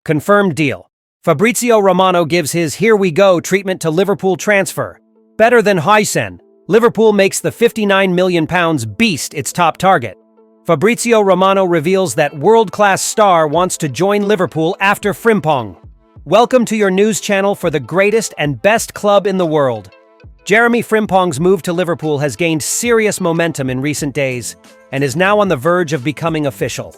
Confirmed deal. Fabrizio Romano gives his "here we go" treatment to Liverpool transfer. Better than Huysen, Liverpool makes the £59 million beast its top target. Fabrizio Romano reveals that world-class star wants to join Liverpool after Frimpong. Welcome to your news channel for the greatest and best club in the world. Jeremy Frimpong's move to Liverpool has gained serious momentum in recent days and is now on the verge of becoming official.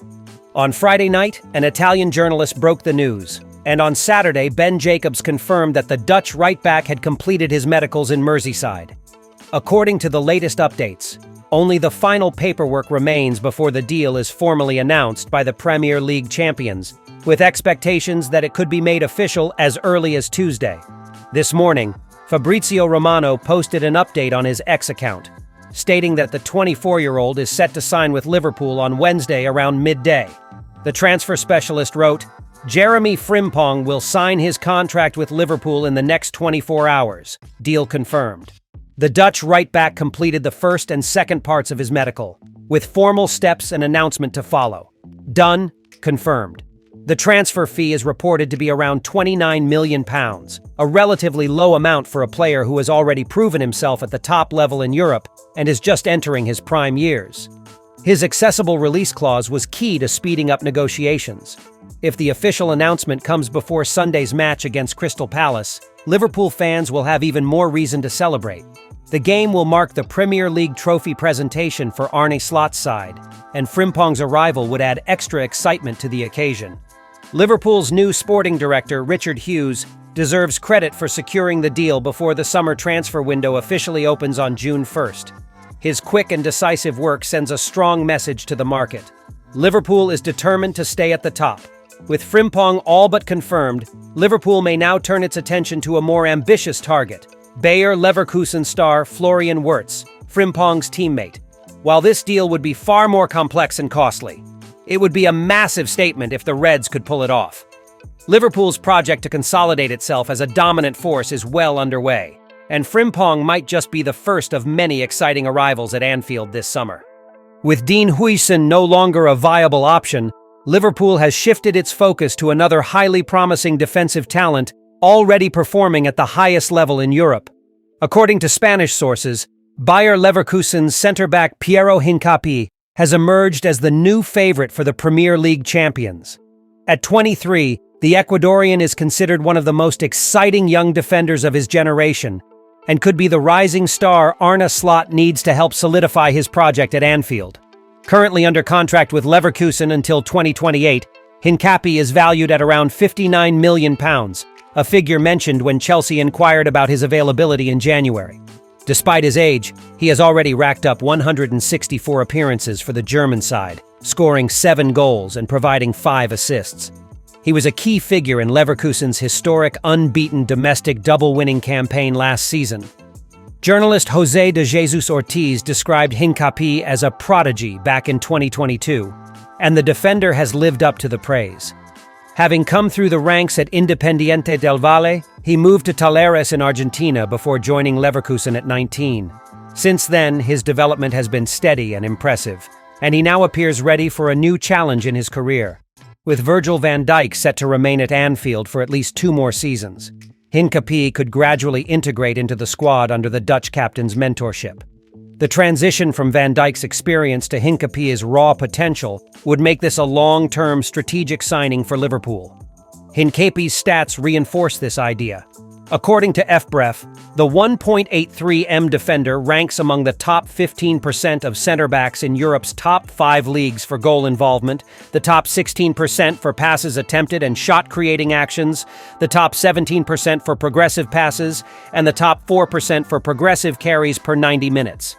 On Friday night, an Italian journalist broke the news, and on Saturday, Ben Jacobs confirmed that the Dutch right-back had completed his medicals in Merseyside. According to the latest updates, only the final paperwork remains before the deal is formally announced by the Premier League champions, with expectations that it could be made official as early as Tuesday. This morning, Fabrizio Romano posted an update on his X account, stating that the 24-year-old is set to sign with Liverpool on Wednesday around midday. The transfer specialist wrote, "Jeremy Frimpong will sign his contract with Liverpool in the next 24 hours. Deal confirmed." The Dutch right-back completed the first and second parts of his medical, with formal steps and announcement to follow. Done, confirmed. The transfer fee is reported to be around £29 million, a relatively low amount for a player who has already proven himself at the top level in Europe and is just entering his prime years. His accessible release clause was key to speeding up negotiations. If the official announcement comes before Sunday's match against Crystal Palace, Liverpool fans will have even more reason to celebrate. The game will mark the Premier League trophy presentation for Arne Slot's side, and Frimpong's arrival would add extra excitement to the occasion. Liverpool's new sporting director, Richard Hughes, deserves credit for securing the deal before the summer transfer window officially opens on June 1st. His quick and decisive work sends a strong message to the market. Liverpool is determined to stay at the top. With Frimpong all but confirmed, Liverpool may now turn its attention to a more ambitious target, Bayer Leverkusen star Florian Wirtz, Frimpong's teammate. While this deal would be far more complex and costly, it would be a massive statement if the Reds could pull it off. Liverpool's project to consolidate itself as a dominant force is well underway, and Frimpong might just be the first of many exciting arrivals at Anfield this summer. With Dean Huysen no longer a viable option, Liverpool has shifted its focus to another highly promising defensive talent already performing at the highest level in Europe. According to Spanish sources, Bayer Leverkusen's centre-back Piero Hincapie has emerged as the new favorite for the Premier League champions. At 23, the Ecuadorian is considered one of the most exciting young defenders of his generation and could be the rising star Arne Slot needs to help solidify his project at Anfield. Currently under contract with Leverkusen until 2028, Hincapie is valued at around £59 million, a figure mentioned when Chelsea inquired about his availability in January. Despite his age, he has already racked up 164 appearances for the German side, scoring 7 goals and providing 5 assists. He was a key figure in Leverkusen's historic unbeaten domestic double-winning campaign last season. Journalist José de Jesus Ortiz described Hincapie as a prodigy back in 2022, and the defender has lived up to the praise. Having come through the ranks at Independiente del Valle, he moved to Talleres in Argentina before joining Leverkusen at 19. Since then, his development has been steady and impressive, and he now appears ready for a new challenge in his career. With Virgil van Dijk set to remain at Anfield for at least 2 more seasons, Hincapie could gradually integrate into the squad under the Dutch captain's mentorship. The transition from Van Dijk's experience to Hincapie's raw potential would make this a long-term strategic signing for Liverpool. Hincapie's stats reinforce this idea. According to FBref, the 1.83m defender ranks among the top 15% of centre-backs in Europe's top 5 leagues for goal involvement, the top 16% for passes attempted and shot-creating actions, the top 17% for progressive passes, and the top 4% for progressive carries per 90 minutes.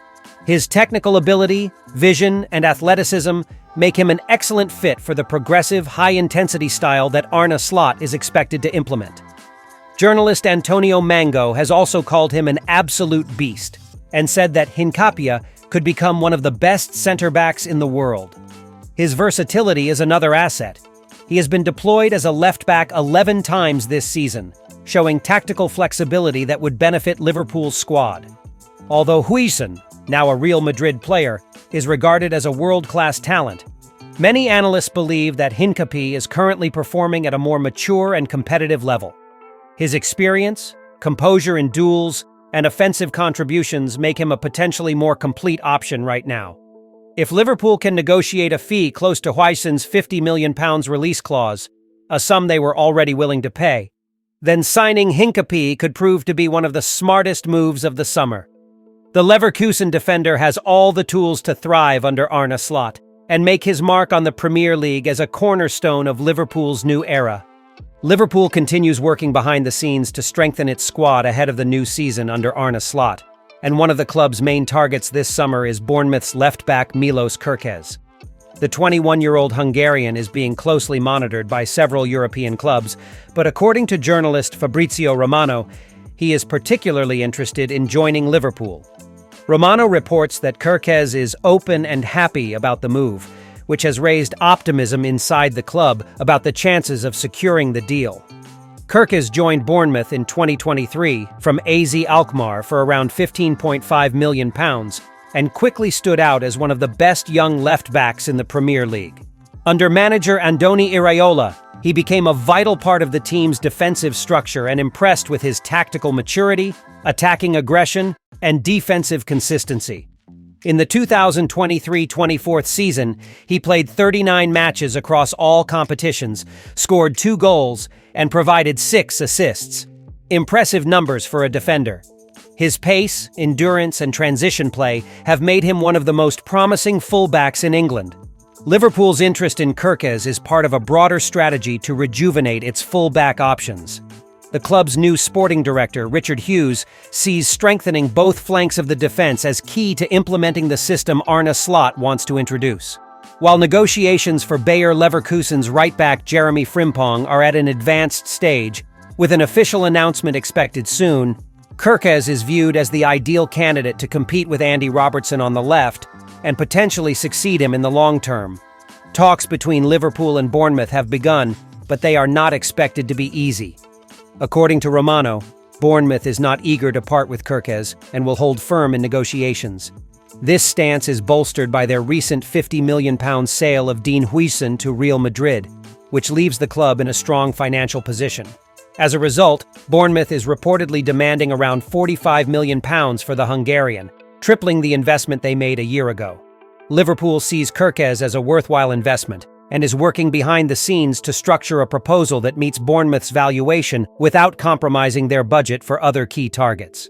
His technical ability, vision, and athleticism make him an excellent fit for the progressive, high-intensity style that Arne Slot is expected to implement. Journalist Antonio Mango has also called him an absolute beast and said that Hincapie could become one of the best center-backs in the world. His versatility is another asset. He has been deployed as a left-back 11 times this season, showing tactical flexibility that would benefit Liverpool's squad. Although Huysen, now a Real Madrid player, is regarded as a world-class talent, Many analysts believe that Hincapie is currently performing at a more mature and competitive level. His experience, composure in duels, and offensive contributions make him a potentially more complete option right now. If Liverpool can negotiate a fee close to Huijsen's £50 million release clause, a sum they were already willing to pay, then signing Hincapie could prove to be one of the smartest moves of the summer. The Leverkusen defender has all the tools to thrive under Arne Slot and make his mark on the Premier League as a cornerstone of Liverpool's new era. Liverpool continues working behind the scenes to strengthen its squad ahead of the new season under Arne Slot, and one of the club's main targets this summer is Bournemouth's left-back Milos Kerkez. The 21-year-old Hungarian is being closely monitored by several European clubs, but according to journalist Fabrizio Romano, he is particularly interested in joining Liverpool. Romano reports that Kerkez is open and happy about the move, which has raised optimism inside the club about the chances of securing the deal. Kerkez joined Bournemouth in 2023 from AZ Alkmaar for around £15.5 million and quickly stood out as one of the best young left-backs in the Premier League. Under manager Andoni Iraola, he became a vital part of the team's defensive structure and impressed with his tactical maturity, attacking aggression, and defensive consistency. In the 2023-24 season, he played 39 matches across all competitions, scored 2 goals, and provided 6 assists. Impressive numbers for a defender. His pace, endurance, and transition play have made him one of the most promising fullbacks in England. Liverpool's interest in Kerkez is part of a broader strategy to rejuvenate its fullback options. The club's new sporting director, Richard Hughes, sees strengthening both flanks of the defense as key to implementing the system Arne Slot wants to introduce. While negotiations for Bayer Leverkusen's right-back Jeremy Frimpong are at an advanced stage, with an official announcement expected soon, Kerkez is viewed as the ideal candidate to compete with Andy Robertson on the left and potentially succeed him in the long term. Talks between Liverpool and Bournemouth have begun, but they are not expected to be easy. According to Romano, Bournemouth is not eager to part with Kerkez and will hold firm in negotiations. This stance is bolstered by their recent £50 million sale of Dean Huijsen to Real Madrid, which leaves the club in a strong financial position. As a result, Bournemouth is reportedly demanding around £45 million for the Hungarian, tripling the investment they made a year ago. Liverpool sees Kerkez as a worthwhile investment and is working behind the scenes to structure a proposal that meets Bournemouth's valuation without compromising their budget for other key targets.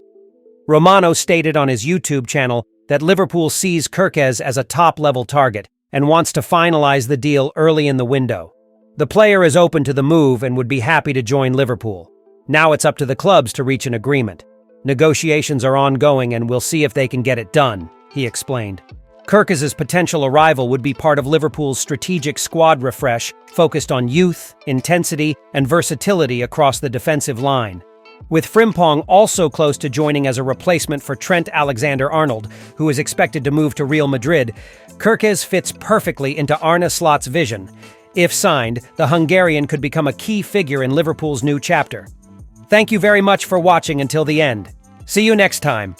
Romano stated on his YouTube channel that Liverpool sees Kerkez as a top-level target and wants to finalize the deal early in the window. The player is open to the move and would be happy to join Liverpool. Now it's up to the clubs to reach an agreement. Negotiations are ongoing and we'll see if they can get it done, he explained. Kerkez's potential arrival would be part of Liverpool's strategic squad refresh focused on youth, intensity, and versatility across the defensive line. With Frimpong also close to joining as a replacement for Trent Alexander-Arnold, who is expected to move to Real Madrid, Kerkez fits perfectly into Arne Slot's vision. If signed, the Hungarian could become a key figure in Liverpool's new chapter. Thank you very much for watching until the end. See you next time.